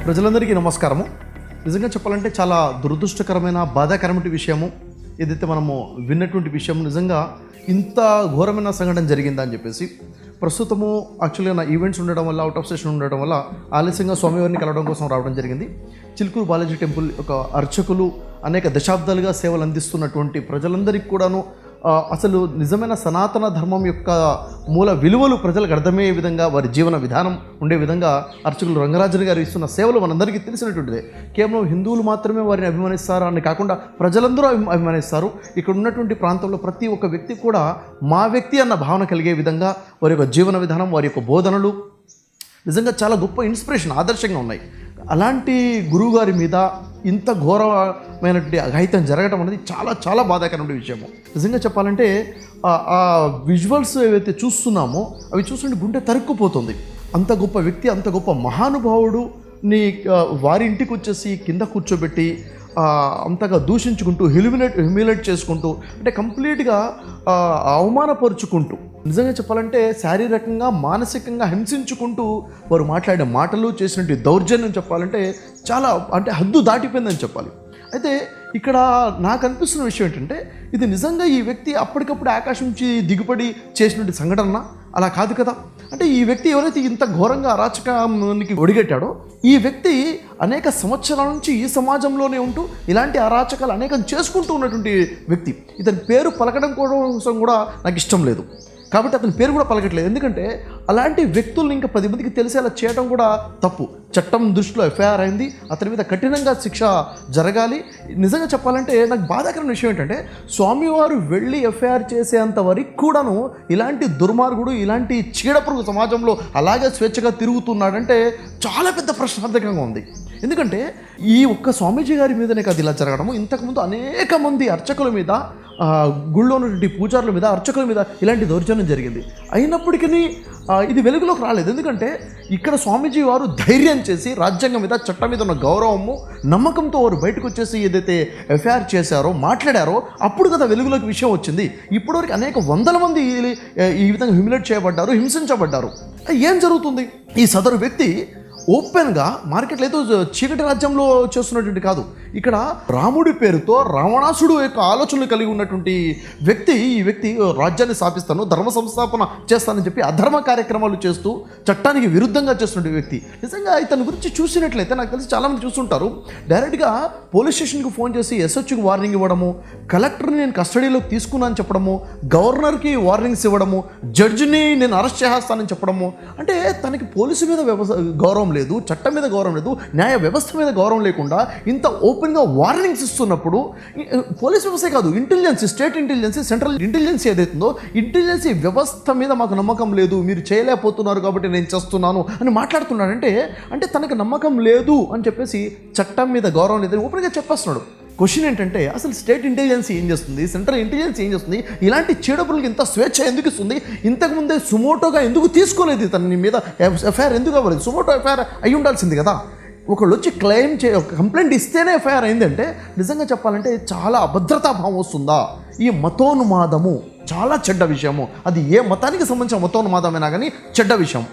ప్రజలందరికీ నమస్కారము. నిజంగా చెప్పాలంటే చాలా దురదృష్టకరమైన బాధాకరమైన విషయము ఏదైతే మనము విన్నటువంటి విషయం. నిజంగా ఇంత ఘోరమైన సంఘటన జరిగిందా అని చెప్పేసి ప్రస్తుతము యాక్చువల్గా నా ఈవెంట్స్ ఉండడం వల్ల, అవుట్ ఆఫ్ స్టేషన్ ఉండడం వల్ల ఆలస్యంగా స్వామివారిని కలవడం కోసం రావడం జరిగింది. చిలుకూరు బాలాజీ టెంపుల్ ఒక అర్చకులు అనేక దశాబ్దాలుగా సేవలు అందిస్తున్నటువంటి ప్రజలందరికీ కూడాను అసలు నిజమైన సనాతన ధర్మం యొక్క మూల విలువలు ప్రజలకు అర్థమయ్యే విధంగా, వారి జీవన విధానం ఉండే విధంగా అర్చకులు రంగరాజన్ గారు ఇస్తున్న సేవలు మనందరికీ తెలిసినటువంటిదే. కేవలం హిందువులు మాత్రమే వారిని అభిమానిస్తారు అని కాకుండా ప్రజలందరూ అభిమానిస్తారు. ఇక్కడ ఉన్నటువంటి ప్రాంతంలో ప్రతి ఒక్క వ్యక్తి కూడా మా వ్యక్తి అన్న భావన కలిగే విధంగా వారి యొక్క జీవన విధానం, వారి యొక్క బోధనలు నిజంగా చాలా గొప్ప ఇన్స్పిరేషన్, ఆదర్శంగా ఉన్నాయి. అలాంటి గురువుగారి మీద ఇంత ఘోరమైనటువంటి అఘాయిత్యం జరగడం అనేది చాలా చాలా బాధాకరమైన విషయము. నిజంగా చెప్పాలంటే ఆ విజువల్స్ ఏవైతే చూస్తున్నామో అవి చూస్తుంటే గుండె తరుక్కుపోతుంది. అంత గొప్ప వ్యక్తి, అంత గొప్ప మహానుభావుడుని వారి ఇంటికి వచ్చేసి కింద కూర్చోబెట్టి అంతగా దూషించుకుంటూ, హ్యూమిలేట్ చేసుకుంటూ, అంటే కంప్లీట్గా అవమానపరుచుకుంటూ, నిజంగా చెప్పాలంటే శారీరకంగా మానసికంగా హింసించుకుంటూ వారు మాట్లాడే మాటలు, చేసినటువంటి దౌర్జన్యం చెప్పాలంటే చాలా అంటే హద్దు దాటిపోయిందని చెప్పాలి. అయితే ఇక్కడ నాకు అనిపిస్తున్న విషయం ఏంటంటే ఇది నిజంగా ఈ వ్యక్తి అప్పటికప్పుడు ఆకాశం నుంచి దిగుబడి చేసినటువంటి సంఘటన అలా కాదు కదా. అంటే ఈ వ్యక్తి ఎవరైతే ఇంత ఘోరంగా అరాచకానికి ఒడిగట్టాడో ఈ వ్యక్తి అనేక సంవత్సరాల నుంచి ఈ సమాజంలోనే ఉంటూ ఇలాంటి అరాచకాలు అనేకం చేసుకుంటూ ఉన్నటువంటి వ్యక్తి. ఇతని పేరు పలకడం కోసం కూడా నాకు ఇష్టం లేదు, కాబట్టి అతని పేరు కూడా పలకట్లేదు. ఎందుకంటే అలాంటి వ్యక్తుల్ని ఇంకా 10 మందికి తెలిసేలా చేయడం కూడా తప్పు. చట్టం దృష్టిలో ఎఫ్ఐఆర్ అయింది, అతని మీద కఠినంగా శిక్ష జరగాలి. నిజంగా చెప్పాలంటే నాకు బాధాకరమైన విషయం ఏంటంటే స్వామివారు వెళ్ళి ఎఫ్ఐఆర్ చేసేంత వరకు కూడాను ఇలాంటి దుర్మార్గుడు, ఇలాంటి చీడపురుగు సమాజంలో అలాగే స్వేచ్ఛగా తిరుగుతున్నాడంటే చాలా పెద్ద ప్రశ్నార్థకంగా ఉంది. ఎందుకంటే ఈ ఒక్క స్వామీజీ గారి మీదనే కాదు ఇలా జరగడము, ఇంతకుముందు అనేక మంది అర్చకుల మీద, గుళ్ళో ఉన్నటువంటి పూజారుల మీద, అర్చకుల మీద ఇలాంటి దౌర్జన్యం జరిగింది. అయినప్పటికీ ఇది వెలుగులోకి రాలేదు. ఎందుకంటే ఇక్కడ స్వామీజీ వారు ధైర్యం చేసి రాజ్యాంగం మీద, చట్టం మీద ఉన్న గౌరవము, నమ్మకంతో వారు బయటకు వచ్చేసి ఏదైతే ఎఫ్ఐఆర్ చేశారో, మాట్లాడారో అప్పుడు కదా వెలుగులోకి విషయం వచ్చింది. ఇప్పటివరకు అనేక వందల మంది ఈ విధంగా హ్యూమిలేట్ చేయబడ్డారు, హింసించబడ్డారు. ఏం జరుగుతుంది? ఈ సదరు వ్యక్తి ఓపెన్గా మార్కెట్లో ఏదో చీకటి రాజ్యంలో చేస్తున్నటువంటి కాదు, ఇక్కడ రాముడి పేరుతో రావణాసుడు యొక్క ఆలోచనలు కలిగి ఉన్నటువంటి వ్యక్తి. ఈ వ్యక్తి రాజ్యాన్ని స్థాపిస్తాను, ధర్మ సంస్థాపన చేస్తానని చెప్పి అధర్మ కార్యక్రమాలు చేస్తూ చట్టానికి విరుద్ధంగా చేస్తున్న వ్యక్తి. నిజంగా ఇతని గురించి చూసినట్లయితే నాకు తెలిసి చాలామంది చూస్తుంటారు, డైరెక్ట్గా పోలీస్ స్టేషన్కి ఫోన్ చేసి ఎస్హెచ్కి వార్నింగ్ ఇవ్వడము, కలెక్టర్ని నేను కస్టడీలోకి తీసుకున్నానని చెప్పడము, గవర్నర్కి వార్నింగ్స్ ఇవ్వడము, జడ్జిని నేను అరెస్ట్ చేస్తానని చెప్పడము. అంటే తనకి పోలీసు మీద గౌరవం లేదు, చట్టం మీద గౌరవం లేదు, న్యాయ వ్యవస్థ మీద గౌరవం లేకుండా ఇంత ఓపెన్గా వార్నింగ్స్ ఇస్తున్నప్పుడు పోలీస్ వ్యవస్థే కాదు, intelligence, state intelligence, central intelligence ఏదైతుందో ఇంటెలిజెన్సీ వ్యవస్థ మీద మాకు నమ్మకం లేదు, మీరు చేయలేకపోతున్నారు కాబట్టి నేను చేస్తున్నాను అని మాట్లాడుతున్నాడంటే అంటే తనకు నమ్మకం లేదు అని చెప్పేసి చట్టం మీద గౌరవం లేదని ఓపెన్గా చెప్పేస్తున్నాడు. క్వశ్చన్ ఏంటంటే అసలు స్టేట్ ఇంటెలిజెన్స్ ఏం చేస్తుంది, సెంట్రల్ ఇంటెలిజెన్స్ ఏం చేస్తుంది, ఇలాంటి చీడపురులకు ఇంత స్వేచ్ఛ ఎందుకు ఇస్తుంది? ఇంతకుముందే సుమోటోగా ఎందుకు తీసుకోలేదు, తన మీద ఎఫ్ఐఆర్ ఎందుకు అవ్వలేదు? సుమోటో ఎఫ్ఐఆర్ అయి ఉండాల్సింది కదా. ఒకళ్ళు వచ్చి కంప్లైంట్ ఇస్తేనే ఎఫ్ఐఆర్ అయిందంటే నిజంగా చెప్పాలంటే చాలా అభద్రతా భావం వస్తుందా? ఈ మతోన్మాదము చాలా చెడ్డ విషయము. అది ఏ మతానికి సంబంధించిన మతోన్మాదమైనా కానీ చెడ్డ విషయం.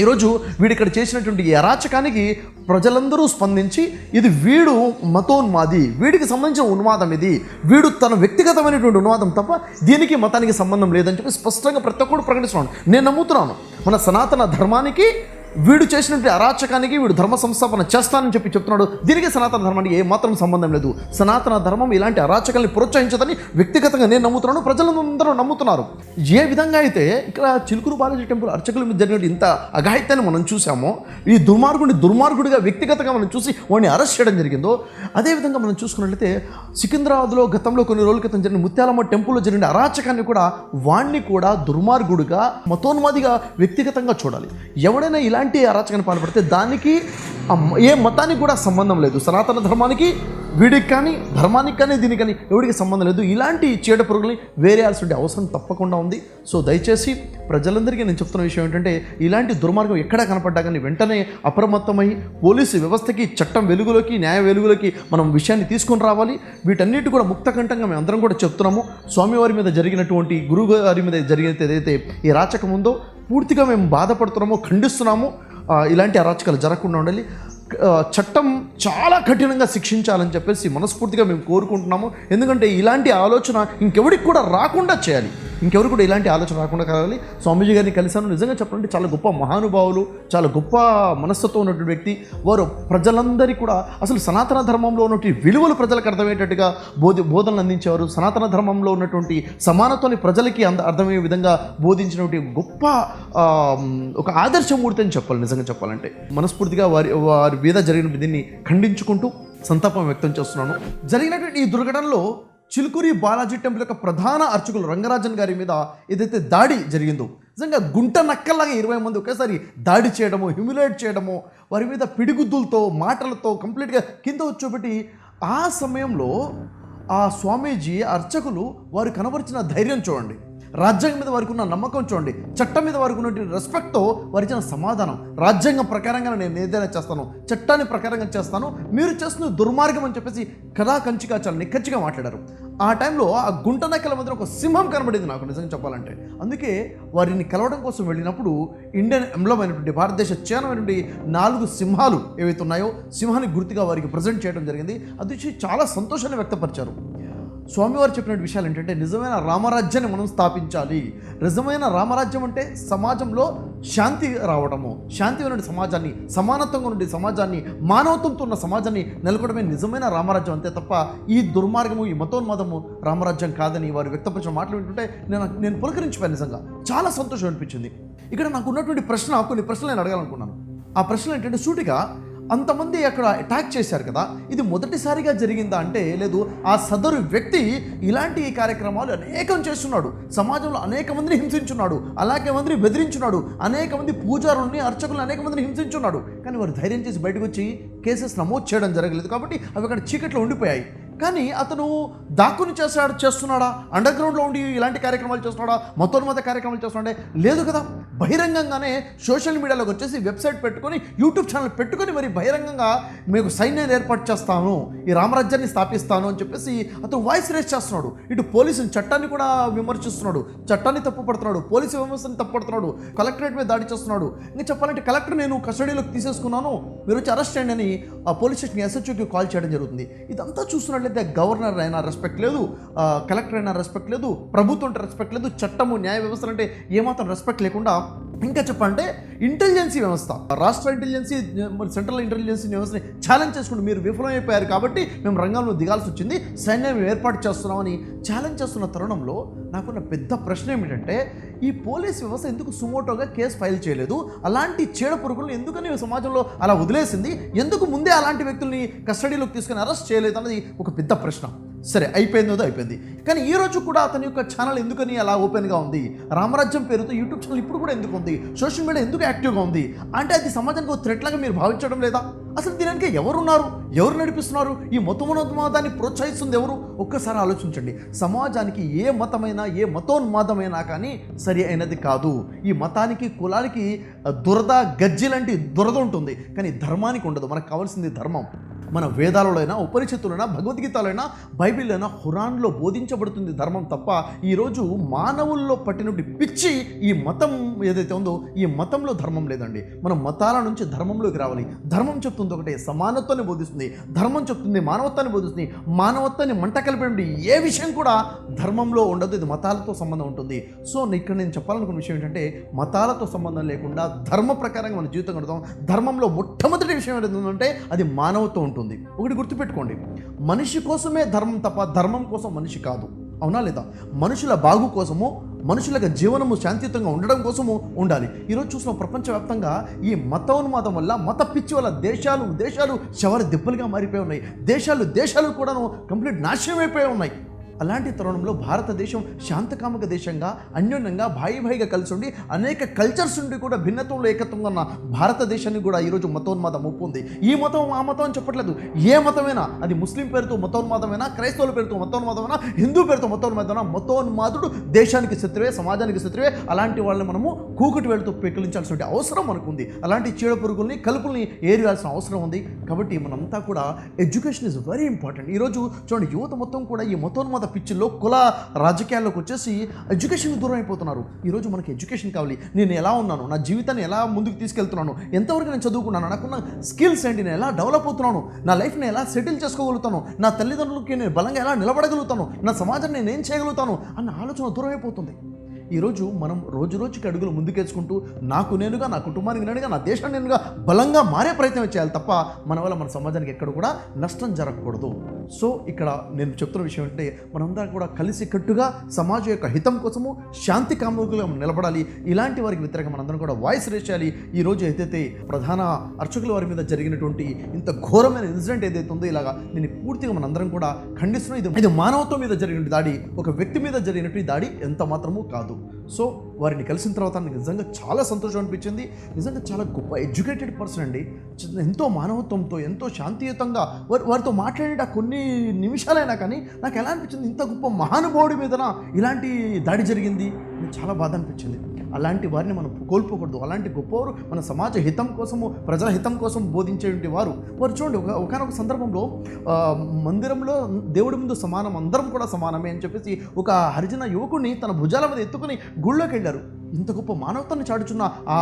ఈరోజు వీడిక్కడ చేసినటువంటి ఈ అరాచకానికి ప్రజలందరూ స్పందించి ఇది వీడు మతోన్మాది, వీడికి సంబంధించిన ఉన్మాదం, ఇది వీడు తన వ్యక్తిగతమైనటువంటి ఉన్మాదం తప్ప దీనికి మతానికి సంబంధం లేదని చెప్పి స్పష్టంగా ప్రతి ఒక్కరు ప్రకటిస్తున్నాను. నేను నమ్ముతున్నాను మన సనాతన ధర్మానికి వీడు చేసినటువంటి అరాచకానికి వీడు ధర్మ సంస్థాపన చేస్తానని చెప్తున్నాడు. దీనికి సనాతన ధర్మానికి ఏమాత్రం సంబంధం లేదు. సనాతన ధర్మం ఇలాంటి అరాచకాన్ని ప్రోత్సహించదని వ్యక్తిగతంగా నేను నమ్ముతున్నాను, ప్రజలందరూ నమ్ముతున్నారు. ఏ విధంగా అయితే ఇక్కడ చిలుకూరు బాలాజీ టెంపుల్ అర్చకుల మీద జరిగిన ఇంత అఘాయిత్యాన్ని మనం చూసామో, ఈ దుర్మార్గుడిగా వ్యక్తిగతంగా మనం చూసి వాడిని అరెస్ట్ చేయడం జరిగిందో, అదేవిధంగా మనం చూసుకున్నట్లయితే సికింద్రాబాద్లో గతంలో కొన్ని రోజుల క్రితం జరిగిన ముత్యాలమ్మ టెంపుల్లో జరిగిన అరాచకాన్ని కూడా వాడిని కూడా దుర్మార్గుడిగా, మతోన్మాదిగా వ్యక్తిగతంగా చూడాలి. ఎవడైనా ఇలాంటి అరాచకాన్ని పాల్పడితే దానికి ఏ మతానికి కూడా సంబంధం లేదు. సనాతన ధర్మానికి వీడికి కానీ, ధర్మానికి కానీ, దీనికి కానీ ఎవరికి సంబంధం లేదు. ఇలాంటి చీడ పురుగుల్ని వేరేయాల్సిన అవసరం తప్పకుండా ఉంది. సో దయచేసి ప్రజలందరికీ నేను చెప్తున్న విషయం ఏంటంటే ఇలాంటి దుర్మార్గం ఎక్కడ కనపడ్డా కానీ వెంటనే అప్రమత్తమై పోలీసు వ్యవస్థకి, చట్టం వెలుగులోకి, న్యాయ వెలుగులోకి మనం విషయాన్ని తీసుకొని రావాలి. వీటన్నిటి కూడా ముక్తకంఠంగా మేము అందరం కూడా చెప్తున్నాము. స్వామివారి మీద జరిగినటువంటి, గురువు గారి మీద జరిగిన ఏదైతే ఈ రాచకం ఉందో పూర్తిగా మేము బాధపడుతున్నామో, ఖండిస్తున్నాము. ఇలాంటి అరాచకాలు జరగకుండా ఉండాలి. చట్టం చాలా కఠినంగా శిక్షించాలని చెప్పేసి మనస్ఫూర్తిగా మేము కోరుకుంటున్నాము. ఎందుకంటే ఇలాంటి ఆలోచన ఇంకెవరికి కూడా రాకుండా చేయాలి, ఇంకెవరు కూడా ఇలాంటి ఆలోచన రాకుండా కావాలి. స్వామీజీ గారిని కలిశాను. నిజంగా చెప్పాలంటే చాలా గొప్ప మహానుభావులు, చాలా గొప్ప మనస్తత్వం ఉన్నటువంటి వ్యక్తి. వారు ప్రజలందరికీ కూడా అసలు సనాతన ధర్మంలో ఉన్నటువంటి విలువలు ప్రజలకు అర్థమయ్యేటట్టుగా బోధనలు అందించేవారు. సనాతన ధర్మంలో ఉన్నటువంటి సమానత్వాన్ని ప్రజలకి అర్థమయ్యే విధంగా బోధించినటువంటి గొప్ప ఒక ఆదర్శమూర్తి అని చెప్పాలి. నిజంగా చెప్పాలంటే మనస్ఫూర్తిగా వారి మీద జరిగిన దీన్ని ఖండించుకుంటూ సంతాపం వ్యక్తం చేస్తున్నాను. జరిగినటువంటి ఈ దుర్ఘటనలో చిలుకూరి బాలాజీ టెంపుల్ యొక్క ప్రధాన అర్చకులు రంగరాజన్ గారి మీద ఏదైతే దాడి జరిగిందో, నిజంగా గుంట నక్కల్లాగా 20 మంది ఒకేసారి దాడి చేయడము, హ్యూమిలేట్ చేయడము, వారి మీద పిడిగుద్దులతో మాటలతో కంప్లీట్గా కింద వచ్చేబట్టి ఆ సమయంలో ఆ స్వామీజీ అర్చకులు వారు కనబరిచిన ధైర్యం చూడండి, రాజ్యాంగం మీద వారికి ఉన్న నమ్మకం చూడండి, చట్టం మీద వారికి ఉన్నటువంటి రెస్పెక్ట్తో వారి ఇచ్చిన సమాధానం, రాజ్యాంగం ప్రకారంగా నేను ఏదైనా చేస్తాను, చట్టాన్ని ప్రకారంగా చేస్తాను, మీరు చేస్తున్న దుర్మార్గం అని చెప్పేసి కథా కంచిగా చాలా నిక్కచ్చిగా మాట్లాడారు. ఆ టైంలో ఆ గుంట నక్కల మధ్య ఒక సింహం కనబడింది నాకు నిజంగా చెప్పాలంటే. అందుకే వారిని కలవడం కోసం వెళ్ళినప్పుడు ఇండియన్ ఎంబ్లమ్ అయినటువంటి భారతదేశ చిహ్నమైనటువంటి 4 సింహాలు ఏవైతే ఉన్నాయో సింహానికి గుర్తుగా వారికి ప్రజెంట్ చేయడం జరిగింది. అది చాలా సంతోషాన్ని వ్యక్తపరిచారు. స్వామివారు చెప్పిన విషయాలు ఏంటంటే నిజమైన రామరాజ్యాన్ని మనం స్థాపించాలి. నిజమైన రామరాజ్యం అంటే సమాజంలో శాంతి రావడము, శాంతిమైన సమాజాన్ని, సమానత్వంగా ఉండే సమాజాన్ని, మానవత్వంతో ఉన్న సమాజాన్ని నెలకొడమే నిజమైన రామరాజ్యం. అంతే తప్ప ఈ దుర్మార్గము, ఈ మతోన్మాదము రామరాజ్యం కాదని వారు వ్యక్తపరిచిన మాటలు వింటుంటే నేను పులకరించిపోయాను. నిజంగా చాలా సంతోషం అనిపించింది. ఇక్కడ నాకు ఉన్నటువంటి ప్రశ్న, కొన్ని ప్రశ్నలు నేను అడగాలనుకున్నాను. ఆ ప్రశ్నలు ఏంటంటే సూటిగా అంతమంది అక్కడ అటాక్ చేశారు కదా, ఇది మొదటిసారిగా జరిగిందా అంటే లేదు, ఆ సదరు వ్యక్తి ఇలాంటి కార్యక్రమాలు అనేకం చేస్తున్నాడు, సమాజంలో అనేక మందిని హింసించున్నాడు, అలాగే మందిని బెదిరించున్నాడు, అనేక మంది పూజారుల్ని, అర్చకులను అనేక మందిని హింసించున్నాడు. కానీ వారు ధైర్యం చేసి బయటకు వచ్చి కేసెస్ నమోదు చేయడం జరగలేదు కాబట్టి అవి అక్కడ చీకట్లో ఉండిపోయాయి. కానీ అతను దాక్కుని చేస్తున్నాడా, అండర్ గ్రౌండ్లో ఉండి ఇలాంటి కార్యక్రమాలు చేస్తున్నాడా, మతోన్మత కార్యక్రమాలు చేస్తున్నాడే? లేదు కదా. బహిరంగంగానే సోషల్ మీడియాలోకి వచ్చేసి వెబ్సైట్ పెట్టుకొని, యూట్యూబ్ ఛానల్ పెట్టుకొని మరి బహిరంగంగా మీకు సైన్యాన్ని ఏర్పాటు చేస్తాను, ఈ రామరాజ్యాన్ని స్థాపిస్తాను అని చెప్పేసి అతను వాయిస్ రేస్ చేస్తున్నాడు. ఇటు పోలీసుని, చట్టాన్ని కూడా విమర్శిస్తున్నాడు, చట్టాన్ని తప్పుపడుతున్నాడు, పోలీసు వ్యవస్థని తప్పుపడుతున్నాడు, కలెక్టరేట్ మీద దాడి చేస్తున్నాడు. ఇంకా చెప్పాలంటే కలెక్టర్ నేను కస్టడీలోకి తీసేసుకున్నాను, మీరు వచ్చి అరెస్ట్ చేయండి అని ఆ పోలీస్ స్టేషన్ ఎస్హెచ్ఓకి కాల్ చేయడం జరుగుతుంది. ఇదంతా చూస్తున్నట్లయితే గవర్నర్ అయినా రెస్పెక్ట్ లేదు, కలెక్టర్ అయినా రెస్పెక్ట్ లేదు, ప్రభుత్వం అంటే రెస్పెక్ట్ లేదు, చట్టము, న్యాయ వ్యవస్థలు అంటే ఏమాత్రం రెస్పెక్ట్ లేకుండా, ఇంకా చెప్పాలంటే ఇంటెలిజెన్సీ వ్యవస్థ, రాష్ట్ర ఇంటెలిజెన్సీ, సెంట్రల్ ఇంటెలిజెన్సీ వ్యవస్థని ఛాలెంజ్ చేసుకుంటూ మీరు విఫలమైపోయారు కాబట్టి మేము రంగంలో దిగాల్సి వచ్చింది, సైన్యం ఏర్పాటు చేస్తున్నామని ఛాలెంజ్ చేస్తున్న తరుణంలో నాకున్న పెద్ద ప్రశ్న ఏమిటంటే ఈ పోలీస్ వ్యవస్థ ఎందుకు సుమోటోగా కేసు ఫైల్ చేయలేదు, అలాంటి చీడ పురుగులను ఎందుకని సమాజంలో అలా వదిలేసింది, ఎందుకు ముందే అలాంటి వ్యక్తుల్ని కస్టడీలోకి తీసుకొని అరెస్ట్ చేయలేదు అన్నది ఒక పెద్ద ప్రశ్న. సరే, అయిపోయిందో అయిపోయింది. కానీ ఈ రోజు కూడా అతని యొక్క ఛానల్ ఎందుకని అలా ఓపెన్గా ఉంది, రామరాజ్యం పేరుతో యూట్యూబ్ ఛానల్ ఇప్పుడు కూడా ఎందుకు ఉంది, సోషల్ మీడియా ఎందుకు యాక్టివ్గా ఉంది అంటే అది సమాజానికి ఒక థ్రెట్ లాగా మీరు భావించడం లేదా? అసలు దీనికి ఎవరున్నారు, ఎవరు నడిపిస్తున్నారు, ఈ మతోన్మాదాన్ని ప్రోత్సహిస్తుంది ఎవరు? ఒక్కసారి ఆలోచించండి. సమాజానికి ఏ మతమైనా, ఏ మతోన్మాదమైనా కానీ సరి అయినది కాదు. ఈ మతానికి, కులానికి దురద, గజ్జి లాంటి దురద ఉంటుంది, కానీ ధర్మానికి ఉండదు. మనకు కావాల్సింది ధర్మం. మన వేదాలైనా, ఉపనిషత్తులైనా, భగవద్గీతలైనా, బైబిల్లైనా, ఖురాన్లో బోధించబడుతుంది ధర్మం తప్ప ఈరోజు మానవుల్లో పట్టినటువంటి పిచ్చి ఈ మతం ఏదైతే ఉందో ఈ మతంలో ధర్మం లేదండి. మనం మతాల నుంచి ధర్మంలోకి రావాలి. ధర్మం చెప్తుంది ఒకటే, సమానత్వాన్ని బోధిస్తుంది. ధర్మం చెప్తుంది మానవత్వాన్ని బోధిస్తుంది. మానవత్వాన్ని మంట కలిపే ఏ విషయం కూడా ధర్మంలో ఉండదు, ఇది మతాలతో సంబంధం ఉంటుంది. సో ఇక్కడ నేను చెప్పాలనుకున్న విషయం ఏంటంటే మతాలతో సంబంధం లేకుండా ధర్మ ప్రకారంగా మన జీవితం గడుపుతాం. ధర్మంలో మొట్టమొదటి విషయం ఏంటంటే అది మానవత్వం ఉంటుంది. ఒకటి గుర్తుపెట్టుకోండి, మనిషి కోసమే ధర్మం తప్ప ధర్మం కోసం మనిషి కాదు. అవునా లేదా? మనుషుల బాగు కోసము, మనుషులకు జీవనము శాంతియుతంగా ఉండడం కోసము ఉండాలి. ఈరోజు చూసిన ప్రపంచవ్యాప్తంగా ఈ మతోన్మాదం వల్ల, మత పిచ్చి వల్ల దేశాలు శవరి దెబ్బలుగా మారిపోయి ఉన్నాయి. దేశాలు కూడాను కంప్లీట్ నాశనం అయిపోయి ఉన్నాయి. అలాంటి తరుణంలో భారతదేశం శాంతకామక దేశంగా, అన్యోన్యంగా, భాయిగా కలిసి ఉండి అనేక కల్చర్స్ ఉండి కూడా భిన్నత్వంలో ఏకత్వంగా ఉన్న భారతదేశాన్ని కూడా ఈరోజు మతోన్మాదం ఒప్పుంది. ఈ మతం ఆ మతం అని చెప్పట్లేదు. ఏ మతమైనా, అది ముస్లిం పేరుతో మతోన్మాదమైనా, క్రైస్తవుల పేరుతో మతోన్మాదమైనా, హిందూ పేరుతో మతోన్మాదమైనా, మతోన్మాదుడు దేశానికి శత్రువే, సమాజానికి శత్రువే. అలాంటి వాళ్ళని మనము కూకుటి వేళతో పెకిలించాల్సిన అవసరం మనకుంది. అలాంటి చీడ పురుగుల్ని, కలుపుల్ని ఏరియాల్సిన అవసరం ఉంది. కాబట్టి మనంతా కూడా ఎడ్యుకేషన్ ఇస్ వెరీ ఇంపార్టెంట్. ఈరోజు చూడండి, యువత మొత్తం కూడా ఈ మతోన్మాద మత పిచ్చిల్లో కుల రాజకీయాల్లోకి వచ్చేసి ఎడ్యుకేషన్ దూరం అయిపోతున్నారు. ఈరోజు మనకి ఎడ్యుకేషన్ కావాలి. నేను ఎలా ఉన్నాను, నా జీవితాన్ని ఎలా ముందుకు తీసుకెళ్తున్నాను, ఎంతవరకు నేను చదువుకున్నాను, నాకున్న స్కిల్స్ ఏంటి, నేను ఎలా డెవలప్ అవుతున్నాను, నా లైఫ్ని ఎలా సెటిల్ చేసుకోగలుగుతాను, నా తల్లిదండ్రులకి నేను బలంగా ఎలా నిలబడగలుగుతాను, నా సమాజాన్ని నేను ఏం చేయగలుగుతాను అన్న ఆలోచన దూరం అయిపోతుంది. ఈరోజు మనం రోజు రోజుకి అడుగులు ముందుకేసుకుంటూ నాకు నేనుగా, నా కుటుంబానికి నేనుగా, నా దేశాన్ని నేనుగా బలంగా మారే ప్రయత్నం చేయాలి తప్ప మన వల్ల మన సమాజానికి ఎక్కడ కూడా నష్టం జరగకూడదు. సో ఇక్కడ నేను చెప్తున్న విషయం అంటే మనందరం కూడా కలిసి కట్టుగా సమాజం యొక్క హితం కోసము శాంతి కాముకులుగా నిలబడాలి. ఇలాంటి వారికి వ్యతిరేకంగా మనందరం కూడా వాయిస్ రేస్ చేయాలి. ఈరోజు ఏదైతే ప్రధాన అర్చకుల వారి మీద జరిగినటువంటి ఇంత ఘోరమైన ఇన్సిడెంట్ ఏదైతే ఉందో ఇలాగా దీన్ని పూర్తిగా మనందరం కూడా ఖండిస్తున్నాం. ఇది మానవత్వం మీద జరిగిన దాడి, ఒక వ్యక్తి మీద జరిగినటువంటి దాడి ఎంత మాత్రమూ కాదు. సో వారిని కలిసిన తర్వాత నాకు నిజంగా చాలా సంతోషం అనిపించింది. నిజంగా చాలా గొప్ప ఎడ్యుకేటెడ్ పర్సన్ అండి. ఎంతో మానవత్వంతో, ఎంతో శాంతియుతంగా వారితో మాట్లాడే కొన్ని నిమిషాలైనా కానీ నాకు ఎలా అనిపించింది, ఇంత గొప్ప మహానుభావుడి మీదన ఇలాంటి దాడి జరిగింది. నాకు చాలా బాధ అనిపించింది. అలాంటి వారిని మనం కోల్పోకూడదు. అలాంటి గొప్పవారు మన సమాజ హితం కోసము, ప్రజల హితం కోసం బోధించేటువంటి వారు చూడండి. ఒకనొక సందర్భంలో మందిరంలో దేవుడి ముందు సమానం, అందరం కూడా సమానమే అని చెప్పేసి ఒక హరిజన యువకుడిని తన భుజాల మీద ఎత్తుకుని గుళ్ళోకి వెళ్ళారు. ఇంత గొప్ప మానవతాన్ని చాటుచున్న ఆ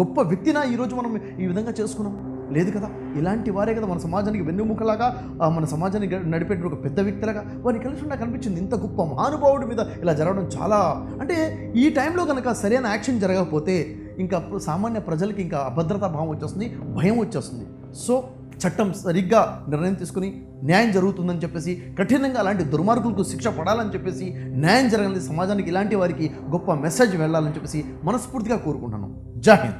గొప్ప వ్యక్తినా ఈరోజు మనం ఈ విధంగా చేసుకున్నాం? లేదు కదా. ఇలాంటి వారే కదా మన సమాజానికి వెన్నెముకలాగా, మన సమాజాన్ని నడిపే ఒక పెద్ద వ్యక్తిలాగా వారిని కలిసి నాకు అనిపించింది. ఇంత గొప్ప మహానుభావుడి మీద ఇలా జరగడం చాలా, అంటే ఈ టైంలో కనుక సరైన యాక్షన్ జరగకపోతే ఇంకా సామాన్య ప్రజలకి ఇంకా అభద్రతా భావం వచ్చేస్తుంది, భయం వచ్చేస్తుంది. సో చట్టం సరిగ్గా నిర్ణయం తీసుకుని న్యాయం జరుగుతుందని చెప్పేసి, కఠినంగా అలాంటి దుర్మార్గులకు శిక్ష పడాలని చెప్పేసి, న్యాయం జరగాలని, సమాజానికి ఇలాంటి వారికి గొప్ప మెసేజ్ వెళ్ళాలని చెప్పేసి మనస్ఫూర్తిగా కోరుకుంటున్నాను. జై హింద్.